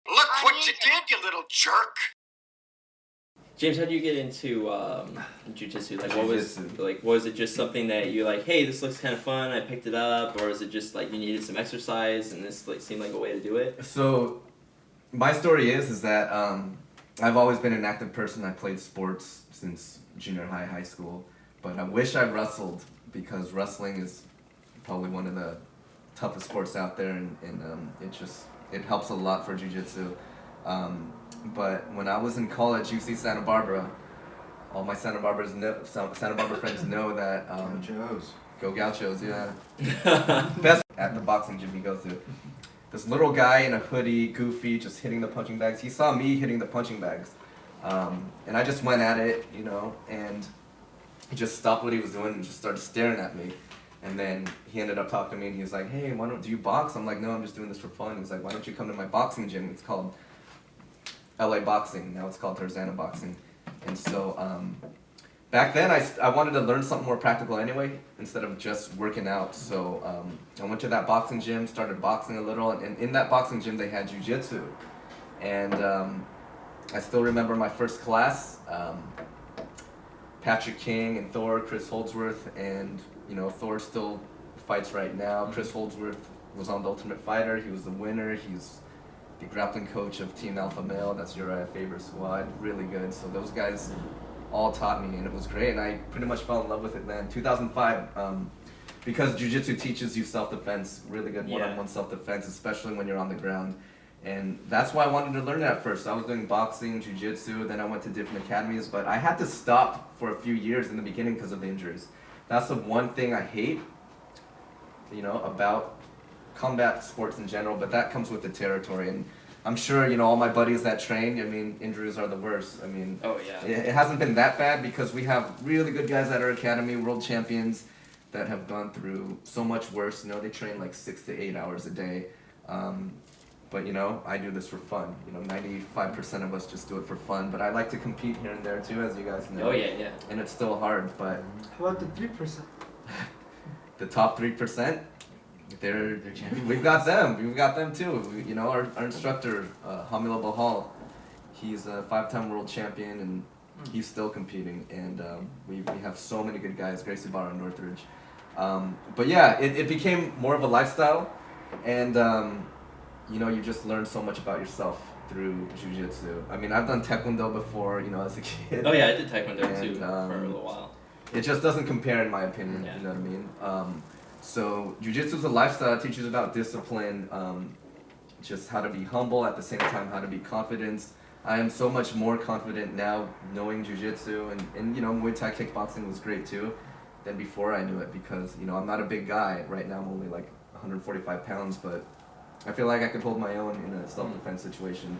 Look what you did, you little jerk! James, how did you get into jiu-jitsu? Was it just something that you like, hey, this looks kind of fun, I picked it up, or is it just like you needed some exercise and this seemed like a way to do it? So, my story is that I've always been an active person. I played sports since junior high, high school, but I wish I wrestled because wrestling is probably one of the toughest sports out there, and it helps a lot for jiu-jitsu. But when I was in college, UC Santa Barbara, all my Santa Barbara friends know that Go Gauchos, yeah. Best at the boxing gym he goes to. This little guy in a hoodie, goofy, just hitting the punching bags. He saw me hitting the punching bags, and I just went at it, and he just stopped what he was doing and just started staring at me. And then he ended up talking to me, and he was like, hey, do you box? I'm like, no, I'm just doing this for fun. He's like, why don't you come to my boxing gym? It's called LA Boxing. Now it's called Tarzana Boxing. And so back then, I wanted to learn something more practical anyway, instead of just working out. So I went to that boxing gym, started boxing a little, and in that boxing gym, they had jiu-jitsu. And I still remember my first class. Patrick King and Thor, Chris Holdsworth, and Thor still fights right now. Chris Holdsworth was on The Ultimate Fighter. He was the winner. He's the grappling coach of Team Alpha Male. That's your favorite squad. Really good. So those guys all taught me, and it was great. And I pretty much fell in love with it then. 2005, because jiu-jitsu teaches you self-defense, really good one-on-one self-defense, especially when you're on the ground. And that's why I wanted to learn it at first. I was doing boxing, jiu-jitsu, then I went to different academies, but I had to stop for a few years in the beginning because of the injuries. That's the one thing I hate, about combat sports in general, but that comes with the territory. And I'm sure, all my buddies that train, injuries are the worst. Oh, yeah. It hasn't been that bad because we have really good guys at our academy, world champions, that have gone through so much worse. They train like 6 to 8 hours a day. But I do this for fun. 95% of us just do it for fun. But I like to compete here and there too, as you guys know. Oh yeah. And it's still hard, but How about the 3%? the top 3%, they're champions. We've got them too. Our instructor, Hamila Bahal, he's a 5-time world champion, and he's still competing. And we have so many good guys, Gracie Barra and Northridge. But yeah, it became more of a lifestyle, and you just learn so much about yourself through jiu-jitsu. I've done taekwondo before, as a kid. Oh yeah, I did taekwondo too for a little while. It just doesn't compare in my opinion, Yeah. you know what I mean? So jiu-jitsu is a lifestyle. It teaches about discipline, just how to be humble, at the same time how to be confident. I am so much more confident now knowing jiu-jitsu, and Muay Thai kickboxing was great too than before I knew it, because I'm not a big guy. Right now I'm only like 145 pounds, but I feel like I could hold my own in a self-defense situation.